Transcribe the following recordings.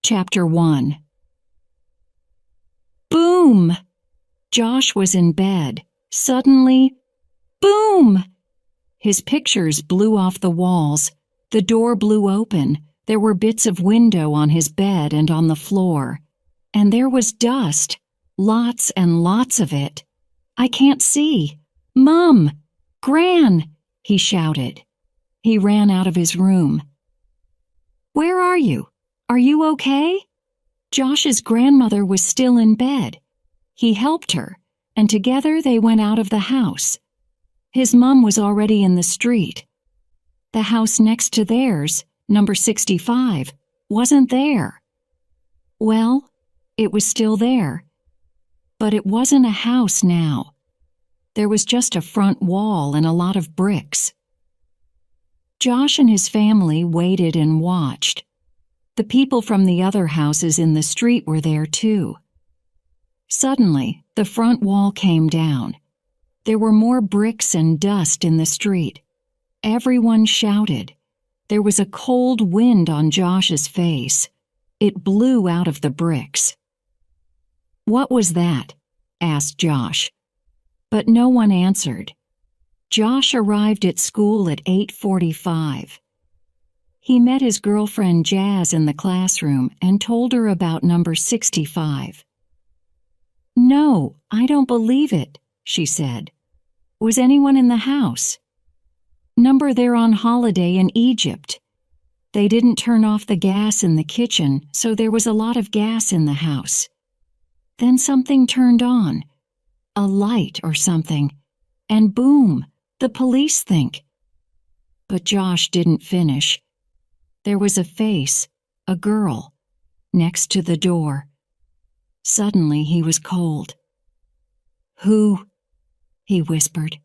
Chapter 1. Boom! Josh was in bed. Suddenly, boom! His pictures blew off the walls. The door blew open. There were bits of window on his bed and on the floor. And there was dust. Lots and lots of it. I can't see. Mom! Gran! He shouted. He ran out of his room. Where are you? Are you okay? Josh's grandmother was still in bed. He helped her, and together they went out of the house. His mom was already in the street. The house next to theirs, number 65, wasn't there. Well, it was still there. But it wasn't a house now. There was just a front wall and a lot of bricks. Josh and his family waited and watched. The people from the other houses in the street were there too. Suddenly, the front wall came down. There were more bricks and dust in the street. Everyone shouted. There was a cold wind on Josh's face. It blew out of the bricks. "What was that?" asked Josh. But no one answered. Josh arrived at school at 8:45. He met his girlfriend Jazz in the classroom and told her about number 65. "No, I don't believe it," she said. "Was anyone in the house?" "Number, they're on holiday in Egypt. They didn't turn off the gas in the kitchen, so there was a lot of gas in the house. Then something turned on, a light or something, and boom, the police think." But Josh didn't finish. There was a face, a girl, next to the door. Suddenly he was cold. "Who?" he whispered.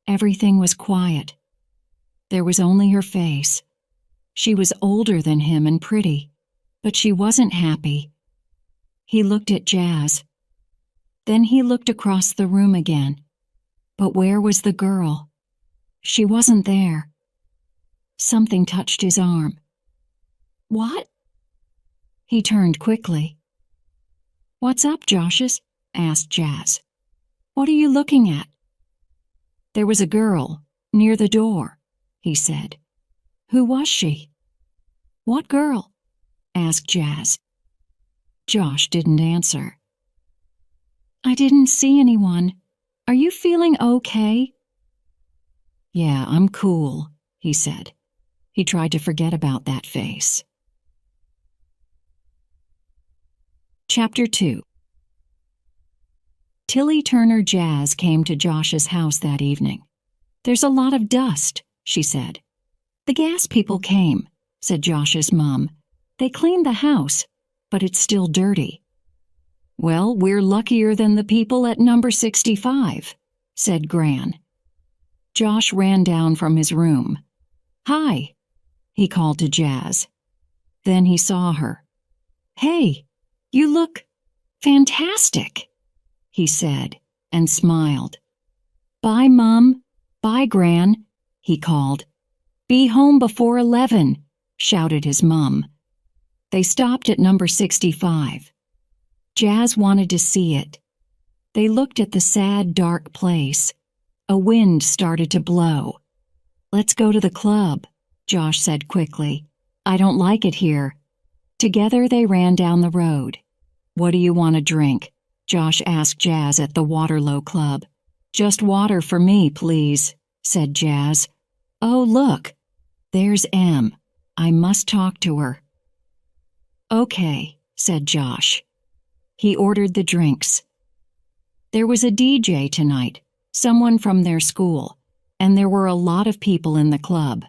Everything was quiet. There was only her face. She was older than him and pretty, but she wasn't happy. He looked at Jazz. Then he looked across the room again. But where was the girl? She wasn't there. Something touched his arm. "What?" He turned quickly. "What's up, Joshes?" asked Jazz. "What are you looking at?" "There was a girl, near the door," he said. "Who was she?" "What girl?" asked Jazz. Josh didn't answer. "I didn't see anyone. Are you feeling okay?" "Yeah, I'm cool," he said. He tried to forget about that face. Chapter 2. Tilly Turner Jazz came to Josh's house that evening. "There's a lot of dust," she said. "The gas people came," said Josh's mom. "They cleaned the house, but it's still dirty." "Well, we're luckier than the people at number 65, said Gran. Josh ran down from his room. "Hi," he called to Jazz. Then he saw her. "Hey, you look fantastic," he said, and smiled. "Bye, Mom. Bye, Gran," he called. "Be home before 11, shouted his mom. They stopped at number 65. Jazz wanted to see it. They looked at the sad, dark place. A wind started to blow. "Let's go to the club," Josh said quickly. "I don't like it here." Together they ran down the road. "What do you want to drink?" Josh asked Jazz at the Waterloo Club. "Just water for me, please," said Jazz. "Oh, look, there's Em. I must talk to her." "Okay," said Josh. He ordered the drinks. There was a DJ tonight, someone from their school, and there were a lot of people in the club.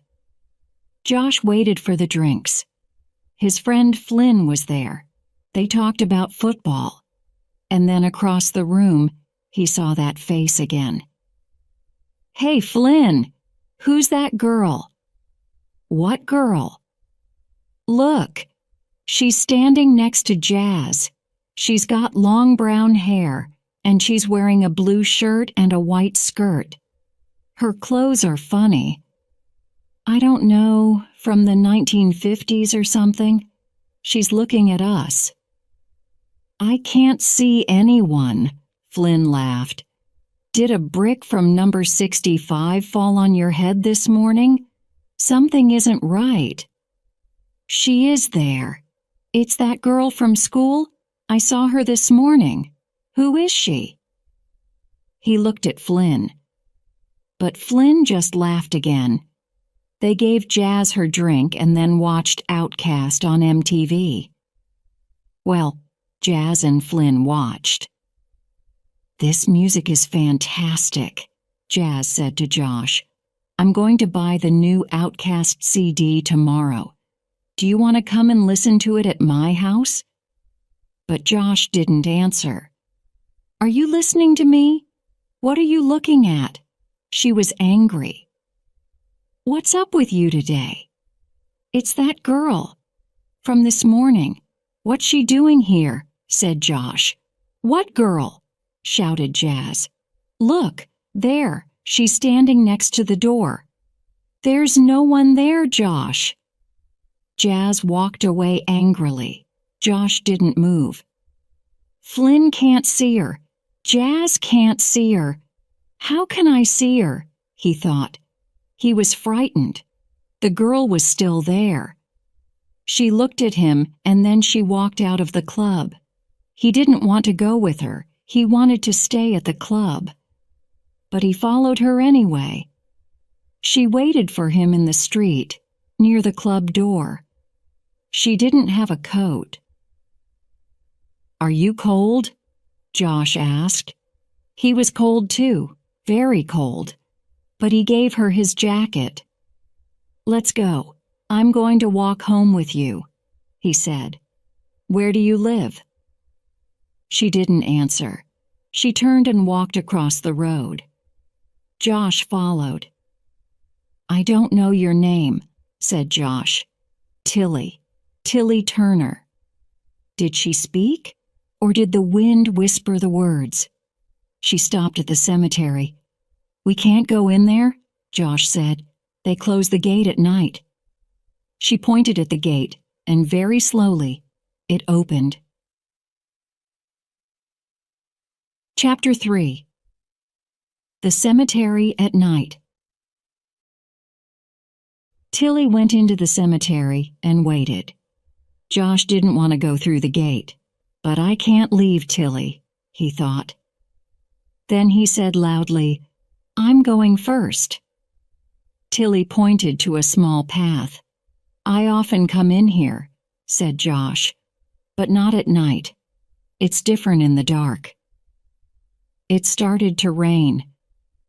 Josh waited for the drinks. His friend Flynn was there. They talked about football. And then across the room, he saw that face again. "Hey, Flynn, who's that girl?" "What girl?" "Look, she's standing next to Jazz. She's got long brown hair, and she's wearing a blue shirt and a white skirt. Her clothes are funny. I don't know, from the 1950s or something. She's looking at us." "I can't see anyone," Flynn laughed. "Did a brick from number 65 fall on your head this morning? Something isn't right." "She is there. It's that girl from school. I saw her this morning. Who is she?" He looked at Flynn. But Flynn just laughed again. They gave Jazz her drink and then watched Outcast on MTV. Well, Jazz and Flynn watched. "This music is fantastic," Jazz said to Josh. "I'm going to buy the new Outcast CD tomorrow. Do you want to come and listen to it at my house?" But Josh didn't answer. "Are you listening to me? What are you looking at?" She was angry. "What's up with you today?" "It's that girl from this morning. What's she doing here?" said Josh. "What girl?" shouted Jazz. "Look, there, she's standing next to the door." "There's no one there, Josh." Jazz walked away angrily. Josh didn't move. "Flynn can't see her. Jazz can't see her. How can I see her?" he thought. He was frightened. The girl was still there. She looked at him and then she walked out of the club. He didn't want to go with her. He wanted to stay at the club. But he followed her anyway. She waited for him in the street, near the club door. She didn't have a coat. "Are you cold?" Josh asked. He was cold too, very cold. But he gave her his jacket. "Let's go. I'm going to walk home with you," he said. "Where do you live?" She didn't answer. She turned and walked across the road. Josh followed. "I don't know your name," said Josh. "Tilly. Tilly Turner." Did she speak? Or did the wind whisper the words? She stopped at the cemetery. "We can't go in there," Josh said. "They close the gate at night." She pointed at the gate, and very slowly, it opened. Chapter 3. The Cemetery at Night. Tilly went into the cemetery and waited. Josh didn't want to go through the gate. "But I can't leave Tilly," he thought. Then he said loudly, "I'm going first." Tilly pointed to a small path. "I often come in here," said Josh, "but not at night. It's different in the dark." It started to rain.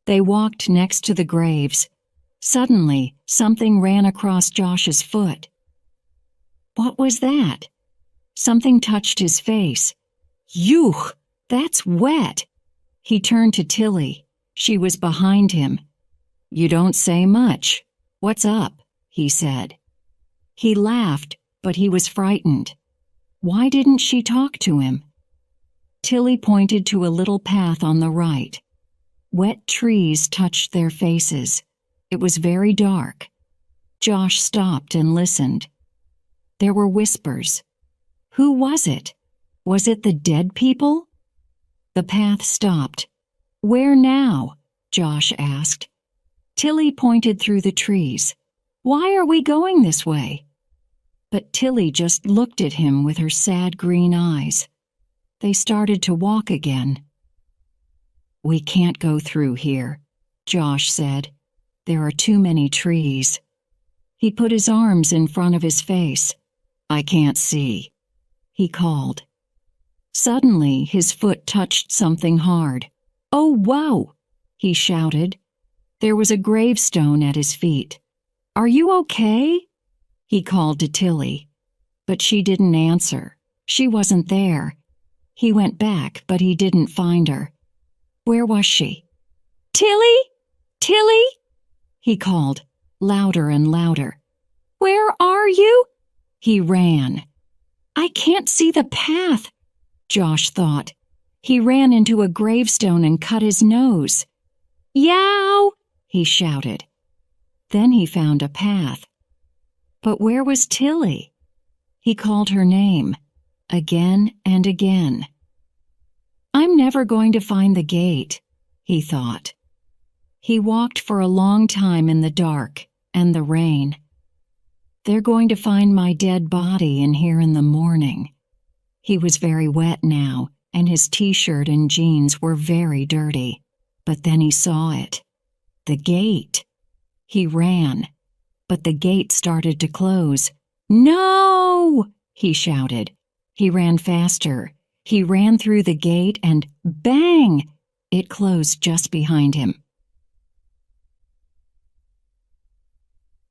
They walked next to the graves. Suddenly, something ran across Josh's foot. What was that? Something touched his face. "Yuck, that's wet." He turned to Tilly. She was behind him. "You don't say much. What's up?" he said. He laughed, but he was frightened. Why didn't she talk to him? Tilly pointed to a little path on the right. Wet trees touched their faces. It was very dark. Josh stopped and listened. There were whispers. Who was it? Was it the dead people? The path stopped. "Where now?" Josh asked. Tilly pointed through the trees. "Why are we going this way?" But Tilly just looked at him with her sad green eyes. They started to walk again. "We can't go through here," Josh said. "There are too many trees." He put his arms in front of his face. "I can't see," he called. Suddenly, his foot touched something hard. "Oh, wow!" he shouted. There was a gravestone at his feet. "Are you okay?" he called to Tilly. But she didn't answer. She wasn't there. He went back, but he didn't find her. Where was she? "Tilly? Tilly?" he called, louder and louder. "Where are you?" He ran. "I can't see the path," Josh thought. He ran into a gravestone and cut his nose. "Yow!" he shouted. Then he found a path. But where was Tilly? He called her name, again and again. I'm never going to find the gate, he thought. He walked for a long time in the dark and the rain. They're going to find my dead body in here in the morning. He was very wet now, and his t-shirt and jeans were very dirty. But then he saw it. The gate. He ran, but the gate started to close. No! He shouted. He ran faster. He ran through the gate and bang! It closed just behind him.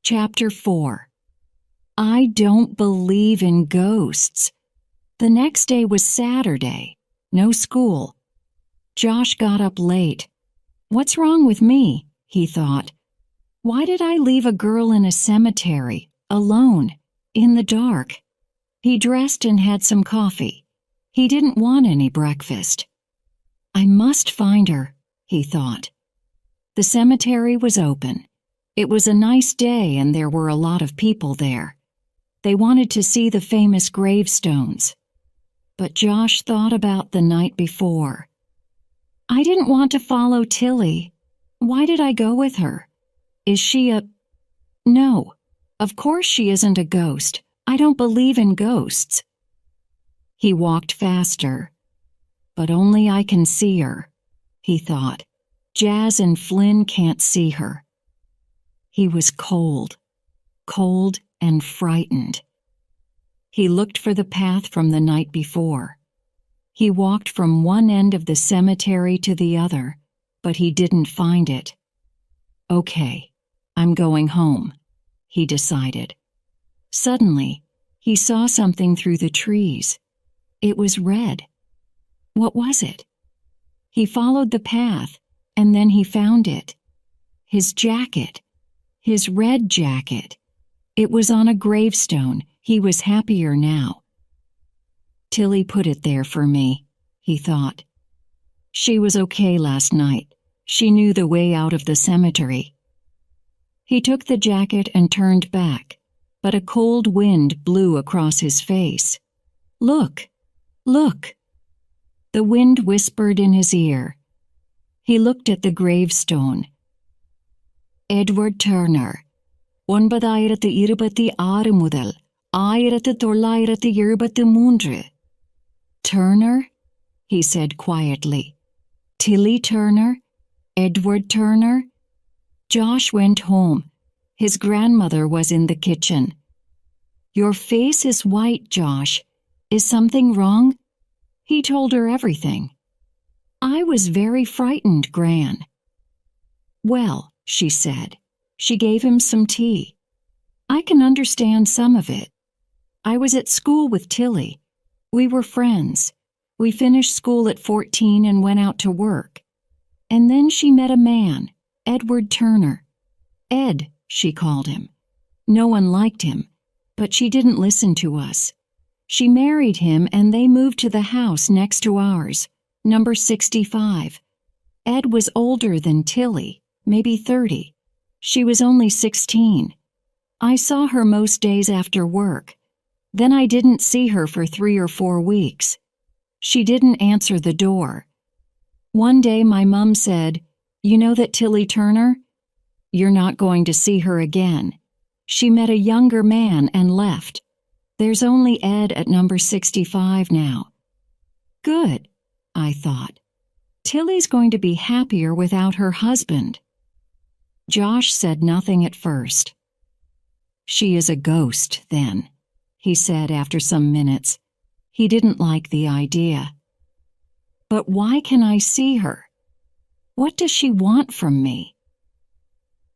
Chapter 4. I don't believe in ghosts. The next day was Saturday. No school. Josh got up late. What's wrong with me? He thought. Why did I leave a girl in a cemetery, alone, in the dark? He dressed and had some coffee. He didn't want any breakfast. I must find her, he thought. The cemetery was open. It was a nice day and there were a lot of people there. They wanted to see the famous gravestones. But Josh thought about the night before. I didn't want to follow Tilly. Why did I go with her? Is she a... No, of course she isn't a ghost. I don't believe in ghosts. He walked faster. But only I can see her, he thought. Jazz and Flynn can't see her. He was cold and frightened. He looked for the path from the night before. He walked from one end of the cemetery to the other, but he didn't find it. Okay, I'm going home, he decided. Suddenly, he saw something through the trees. It was red. What was it? He followed the path, and then he found it. His jacket. His red jacket. It was on a gravestone. He was happier now. Tilly put it there for me, he thought. She was okay last night. She knew the way out of the cemetery. He took the jacket and turned back, but a cold wind blew across his face. Look, look. The wind whispered in his ear. He looked at the gravestone. Edward Turner, 926 മുതൽ 1973. Turner? He said quietly. Tilly Turner? Edward Turner? Josh went home. His grandmother was in the kitchen. Your face is white, Josh. Is something wrong? He told her everything. I was very frightened, Gran. Well, she said. She gave him some tea. I can understand some of it. I was at school with Tilly. We were friends. We finished school at 14 and went out to work. And then she met a man, Edward Turner. Ed, she called him. No one liked him, but she didn't listen to us. She married him and they moved to the house next to ours, number 65. Ed was older than Tilly, maybe 30. She was only 16. I saw her most days after work. Then I didn't see her for 3 or 4 weeks. She didn't answer the door. One day my mom said, "You know that Tilly Turner? You're not going to see her again. She met a younger man and left. There's only Ed at number 65 now." Good, I thought. Tilly's going to be happier without her husband. Josh said nothing at first. She is a ghost, then, he said after some minutes. He didn't like the idea. But why can I see her? What does she want from me?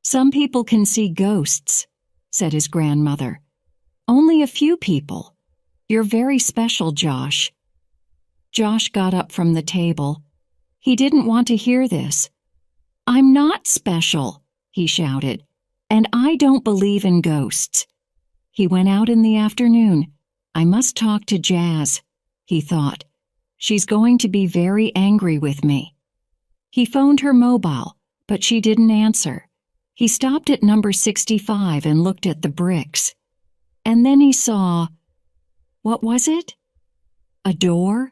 Some people can see ghosts, said his grandmother. Only a few people. You're very special, Josh. Josh got up from the table. He didn't want to hear this. I'm not special, he shouted, and I don't believe in ghosts. He went out in the afternoon. I must talk to Jazz, he thought. She's going to be very angry with me. He phoned her mobile, but she didn't answer. He stopped at number 65 and looked at the bricks. And then he saw What was it? A door?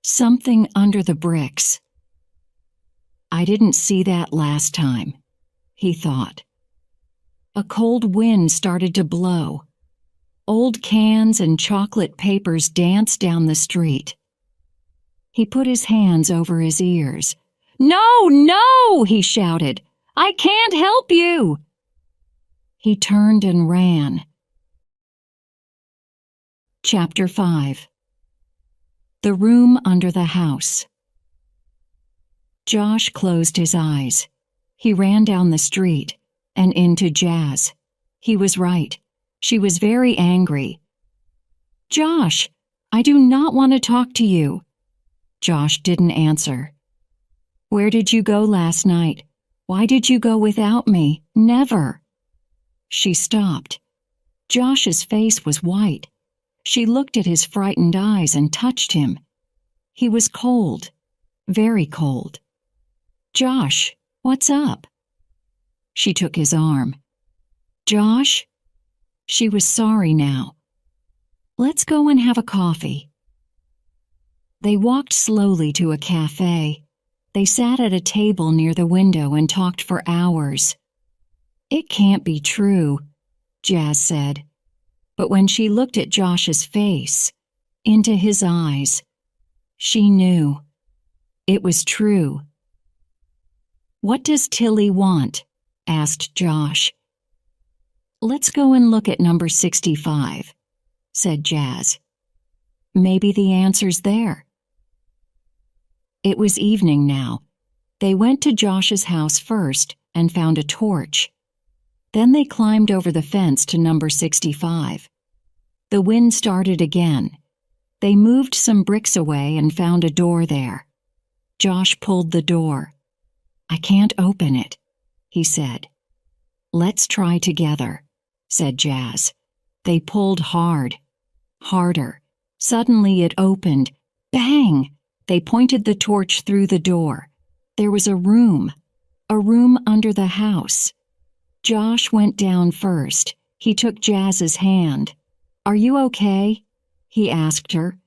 Something under the bricks. I didn't see that last time, he thought. A cold wind started to blow. Old cans and chocolate papers danced down the street. He put his hands over his ears. "No, no!" he shouted. "I can't help you!" He turned and ran. Chapter 5. The Room Under the House. Josh closed his eyes. He ran down the street and into Jazz. He was right. She was very angry. "Josh, I do not want to talk to you." Josh didn't answer. "Where did you go last night? Why did you go without me? Never." She stopped. Josh's face was white. She looked at his frightened eyes and touched him. He was cold, very cold. "Josh, what's up?" She took his arm. "Josh?" She was sorry now. "Let's go and have a coffee." They walked slowly to a cafe. They sat at a table near the window and talked for hours. "It can't be true," Jazz said. But when she looked at Josh's face, into his eyes, she knew. It was true. "What does Tilly want?" asked Josh. "Let's go and look at number 65, said Jazz. "Maybe the answer's there." It was evening now. They went to Josh's house first and found a torch. Then they climbed over the fence to number 65. The wind started again. They moved some bricks away and found a door there. Josh pulled the door. "I can't open it," he said. "Let's try together," said Jazz. They pulled hard, harder. Suddenly it opened. Bang! They pointed the torch through the door. There was a room under the house. Josh went down first. He took Jazz's hand. "Are you okay?" he asked her.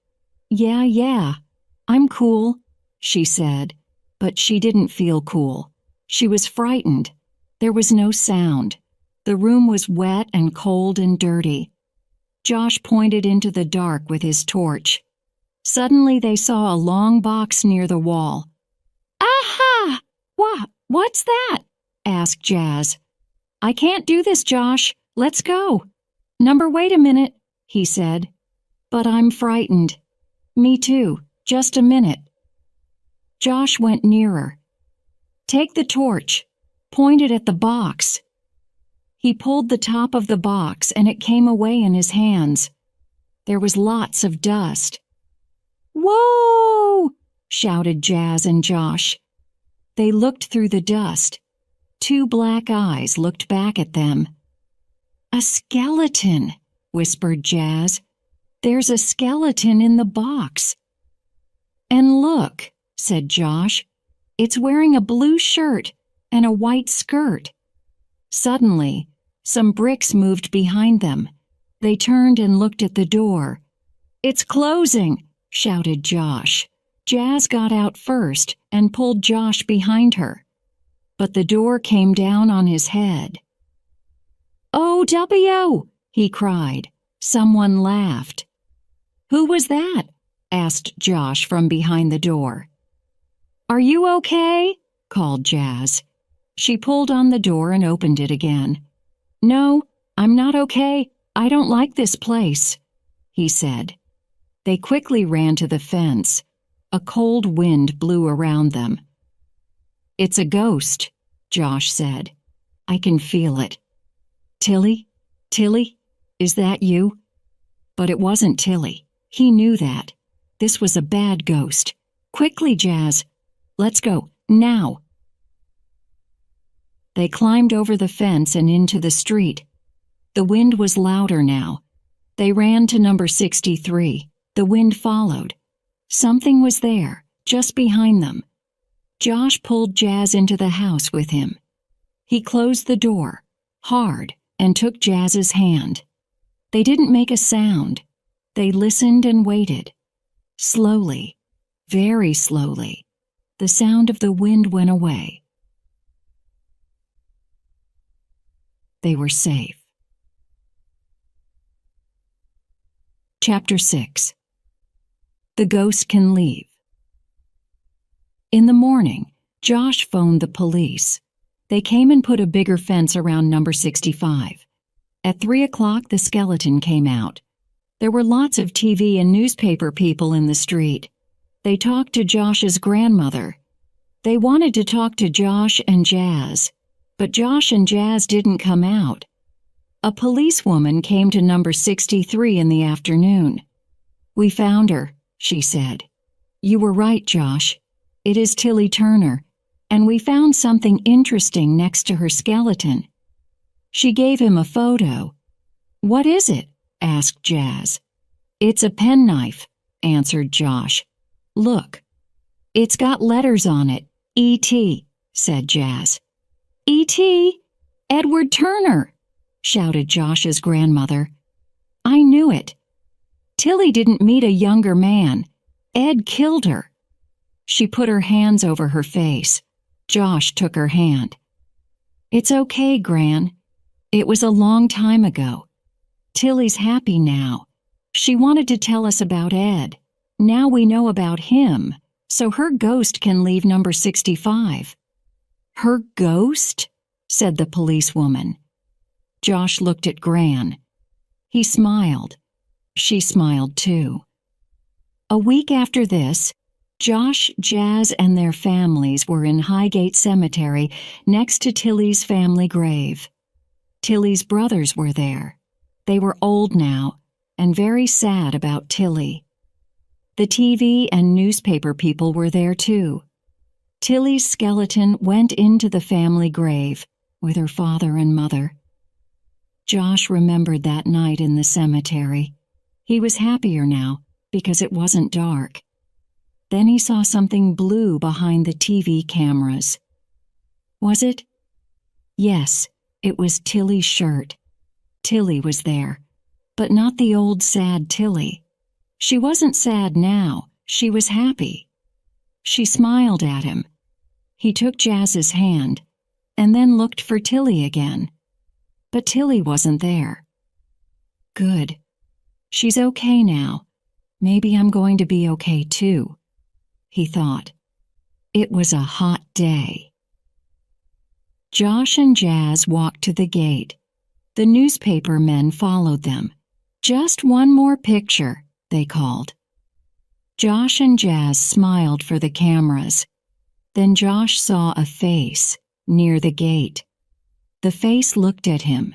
Yeah, I'm cool," she said, but she didn't feel cool. She was frightened. There was no sound. The room was wet and cold and dirty. Josh pointed into the dark with his torch. Suddenly they saw a long box near the wall. "Aha! What's that?" asked Jazz. "I can't do this, Josh. Let's go." Wait a minute," he said. "But I'm frightened." "Me too. Just a minute." Josh went nearer. "Take the torch. Point it at the box." He pulled the top of the box and it came away in his hands. There was lots of dust. "Whoa!" shouted Jazz and Josh. They looked through the dust. 2 black eyes looked back at them. "A skeleton," whispered Jazz. "There's a skeleton in the box." "And look," said Josh. "It's wearing a blue shirt and a white skirt." Suddenly, some bricks moved behind them. They turned and looked at the door. "It's closing," shouted Josh. Jazz got out first and pulled Josh behind her. But the door came down on his head. "OW!" he cried. Someone laughed. "Who was that?" asked Josh from behind the door. "Are you okay?" called Jazz. She pulled on the door and opened it again. "No, I'm not okay. I don't like this place," he said. They quickly ran to the fence. A cold wind blew around them. "It's a ghost," Josh said. "I can feel it." "Tilly? Tilly? Is that you?" But it wasn't Tilly. He knew that. This was a bad ghost. "Quickly, Jazz. Let's go, now." They climbed over the fence and into the street. The wind was louder now. They ran to number 63. The wind followed. Something was there, just behind them. Josh pulled Jazz into the house with him. He closed the door, hard, and took Jazz's hand. They didn't make a sound. They listened and waited. Slowly, very slowly, the sound of the wind went away. They were safe. Chapter 6. The Ghost Can Leave. In the morning, Josh phoned the police. They came and put a bigger fence around number 65. At 3 o'clock, the skeleton came out. There were lots of TV and newspaper people in the street. They talked to Josh's grandmother. They wanted to talk to Josh and Jazz, but Josh and Jazz didn't come out. A policewoman came to number 63 in the afternoon. "We found her," she said. "You were right, Josh. It is Tilly Turner, and we found something interesting next to her skeleton." She gave him a photo. "What is it?" asked Jazz. "It's a penknife," answered Josh. "Look. It's got letters on it. E.T., said Jazz. "E.T.? Edward Turner!" shouted Josh's grandmother. "I knew it. Tilly didn't meet a younger man. Ed killed her." She put her hands over her face. Josh took her hand. "It's okay, Gran. It was a long time ago. Tilly's happy now. She wanted to tell us about Ed. Now we know about him, so her ghost can leave number 65. "Her ghost?" said the policewoman. Josh looked at Gran. He smiled. She smiled too. A week after this, Josh, Jazz, and their families were in Highgate Cemetery next to Tilly's family grave. Tilly's brothers were there. They were old now and very sad about Tilly. The TV and newspaper people were there too. Tilly's skeleton went into the family grave with her father and mother. Josh remembered that night in the cemetery. He was happier now because it wasn't dark. Then he saw something blue behind the TV cameras. Was it? Yes, it was Tilly's shirt. Tilly was there, but not the old sad Tilly. She wasn't sad now, she was happy. She smiled at him. He took Jazz's hand, and then looked for Tilly again. But Tilly wasn't there. Good. She's okay now. Maybe I'm going to be okay too, he thought. It was a hot day. Josh and Jazz walked to the gate. The newspaper men followed them. "Just one more picture," they called. Josh and Jazz smiled for the cameras. Then Josh saw a face near the gate. The face looked at him.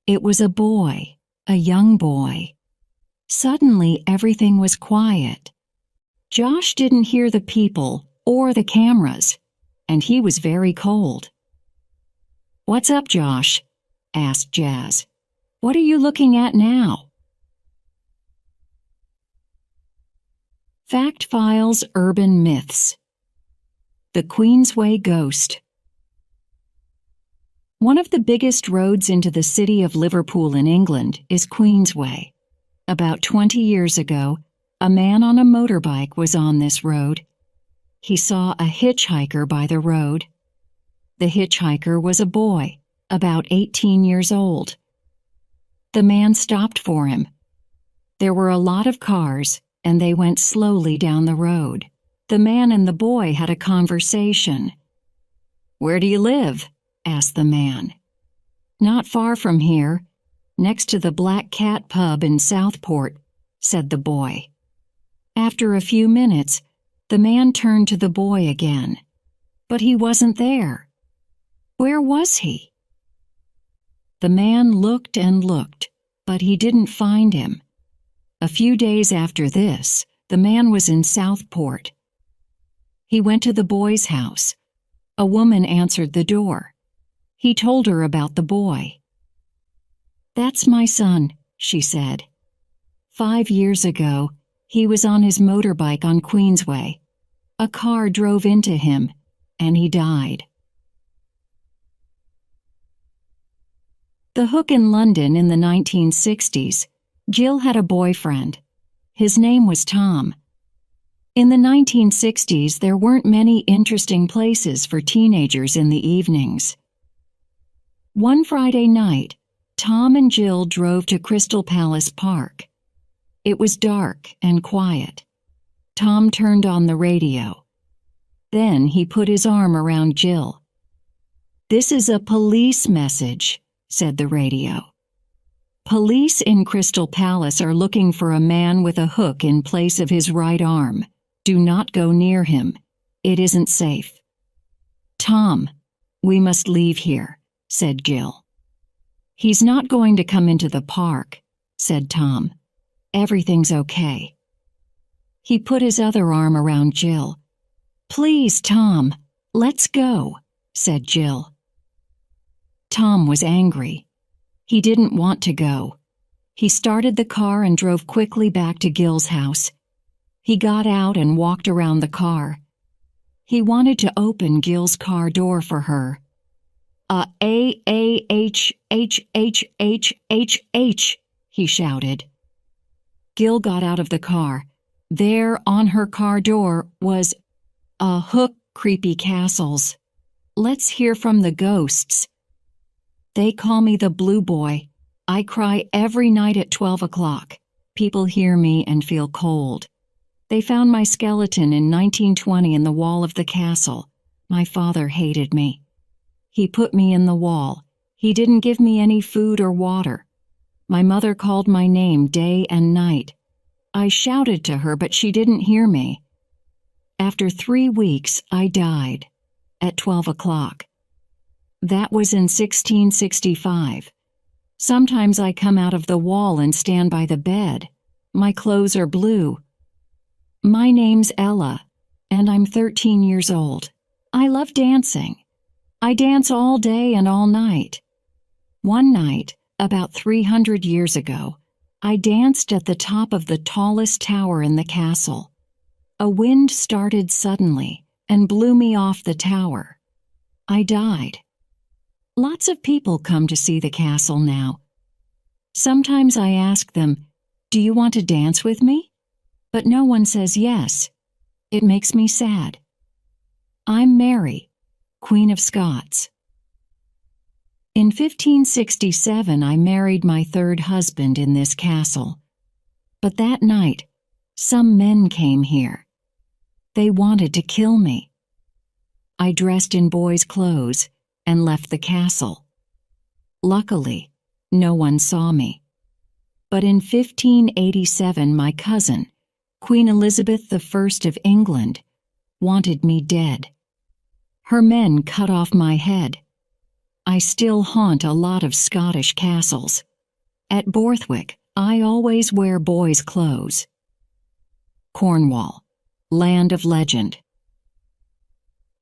It was a boy, a young boy. Suddenly, everything was quiet. Josh didn't hear the people or the cameras, and he was very cold. "What's up, Josh?" asked Jazz. "What are you looking at now?" Fact Files Urban Myths. The Queensway Ghost. One of the biggest roads into the city of Liverpool in England is Queensway. About 20 years ago, a man on a motorbike was on this road. He saw a hitchhiker by the road. The hitchhiker was a boy, about 18 years old. The man stopped for him. There were a lot of cars, and they went slowly down the road. The man and the boy had a conversation. "Where do you live?" asked the man. "Not far from here, next to the Black Cat pub in Southport," said the boy. After a few minutes, the man turned to the boy again. But he wasn't there. Where was he? The man looked and looked, but he didn't find him. A few days after this, the man was in Southport. He went to the boy's house. A woman answered the door. He told her about the boy. "That's my son," she said. 5 years ago, he was on his motorbike on Queensway. A car drove into him, and he died. The Hook in London in the 1960s, Jill had a boyfriend, His name was Tom. In the 1960s, there weren't many interesting places for teenagers in the evenings. One Friday night, Tom and Jill drove to Crystal Palace Park. It was dark and quiet. Tom turned on the radio. Then he put his arm around Jill. "This is a police message," said the radio. "Police in Crystal Palace are looking for a man with a hook in place of his right arm. Do not go near him. It isn't safe." "Tom, we must leave here," said Jill. "He's not going to come into the park," said Tom. "Everything's okay." He put his other arm around Jill. "Please, Tom, let's go," said Jill. Tom was angry. He didn't want to go. He started the car and drove quickly back to Gil's house. He got out and walked around the car. He wanted to open Gil's car door for her. A-H-H-H-H-H-H, he shouted. Gil got out of the car. There, on her car door, was a hook, creepy castles. "Let's hear from the ghosts." "They call me the Blue Boy. I cry every night at 12 o'clock. People hear me and feel cold. They found my skeleton in 1920 in the wall of the castle. My father hated me. He put me in the wall. He didn't give me any food or water. My mother called my name day and night. I shouted to her, but she didn't hear me. After 3 weeks, I died at 12 o'clock. That was in 1665. Sometimes I come out of the wall and stand by the bed. My clothes are blue. My name's Ella, and I'm 13 years old. I love dancing. I dance all day and all night. One night, about 300 years ago, I danced at the top of the tallest tower in the castle. A wind started suddenly and blew me off the tower. I died. Lots of people come to see the castle now. Sometimes I ask them, "Do you want to dance with me?" But no one says yes. It makes me sad. I'm Mary, Queen of Scots. In 1567, I married my third husband in this castle. But that night, some men came here. They wanted to kill me. I dressed in boys' clothes and left the castle. Luckily, no one saw me. But in 1587, my cousin, Queen Elizabeth I of England, wanted me dead. Her men cut off my head. I still haunt a lot of Scottish castles. At Borthwick, I always wear boys' clothes. Cornwall, land of legend.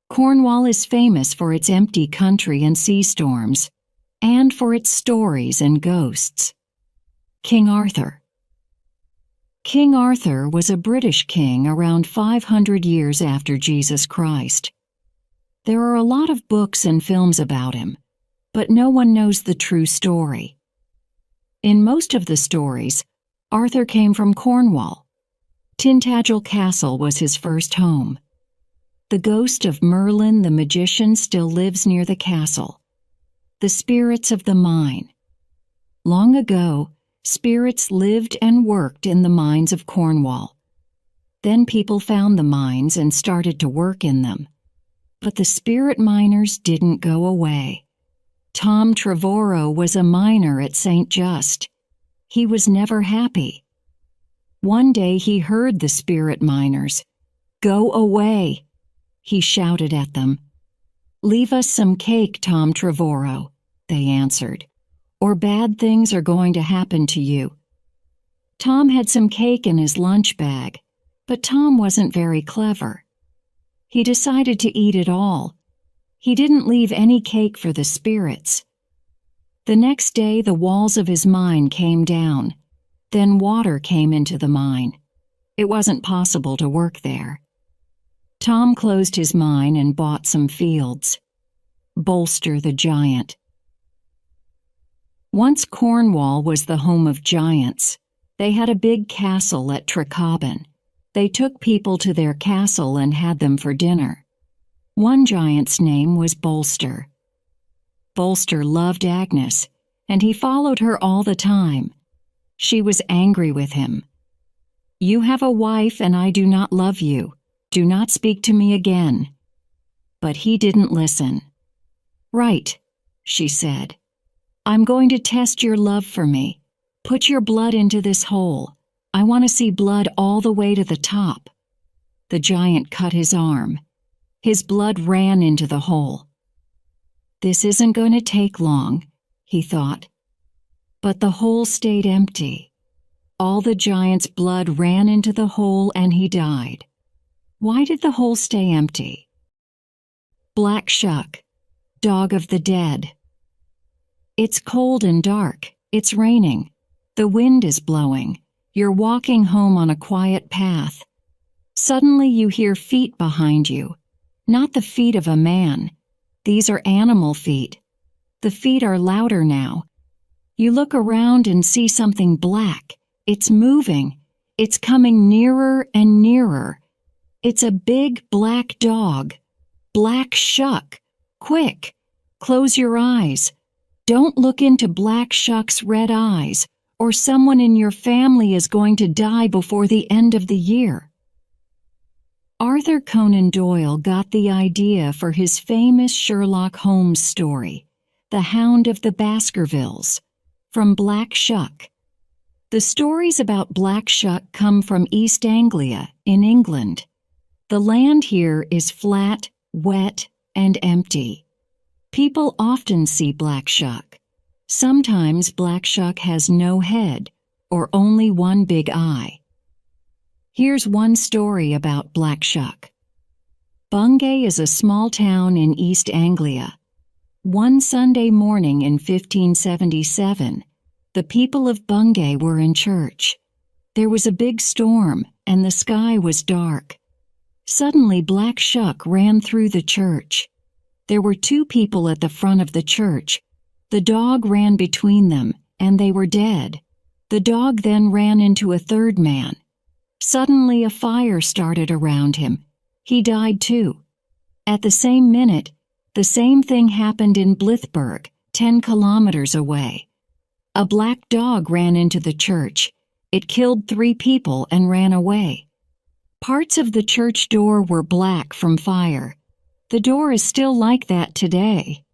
Cornwall is famous for its empty country and sea storms, and for its stories and ghosts. King Arthur. King Arthur was a British king around 500 years after Jesus Christ. There are a lot of books and films about him, but no one knows the true story. In most of the stories, Arthur came from Cornwall. Tintagel Castle was his first home. The ghost of Merlin the magician still lives near the castle. The spirits of the mine. Long ago, spirits lived and worked in the mines of Cornwall. Then people found the mines and started to work in them. But the spirit miners didn't go away. Tom Trevorrow was a miner at St. Just. He was never happy. One day he heard the spirit miners. "Go away," he shouted at them. "Leave us some cake, Tom Trevorrow," they answered, "or bad things are going to happen to you." Tom had some cake in his lunch bag, but Tom wasn't very clever. He decided to eat it all. He didn't leave any cake for the spirits. The next day, the walls of his mine came down. Then water came into the mine. It wasn't possible to work there. Tom closed his mine and bought some fields. Bolster the giant. Once Cornwall was the home of giants. They had a big castle at Tricobin. They took people to their castle and had them for dinner. One giant's name was Bolster. Bolster loved Agnes, and he followed her all the time. She was angry with him. "You have a wife and I do not love you. Do not speak to me again." But he didn't listen. "Right," she said. "I'm going to test your love for me. Put your blood into this hole. I want to see blood all the way to the top." The giant cut his arm. His blood ran into the hole. "This isn't going to take long," he thought. But the hole stayed empty. All the giant's blood ran into the hole and he died. Why did the hole stay empty? Black Shuck, dog of the dead. It's cold and dark. It's raining. The wind is blowing. You're walking home on a quiet path. Suddenly you hear feet behind you. Not the feet of a man. These are animal feet. The feet are louder now. You look around and see something black. It's moving. It's coming nearer and nearer. It's a big black dog. Black Shuck. Quick, close your eyes. Don't look into Black Shuck's red eyes, or someone in your family is going to die before the end of the year. Arthur Conan Doyle got the idea for his famous Sherlock Holmes story, The Hound of the Baskervilles, from Black Shuck. The stories about Black Shuck come from East Anglia in England. The land here is flat, wet, and empty. People often see Black Shuck. Sometimes Black Shuck has no head or only one big eye. Here's one story about Black Shuck. Bungay is a small town in East Anglia. One Sunday morning in 1577, the people of Bungay were in church. There was a big storm and the sky was dark. Suddenly Black Shuck ran through the church. There were two people at the front of the church. The dog ran between them, and they were dead. The dog then ran into a third man. Suddenly a fire started around him. He died too. At the same minute, the same thing happened in Blithburg, 10 kilometers away. A black dog ran into the church. It killed 3 people and ran away. Parts of the church door were black from fire. The door is still like that today.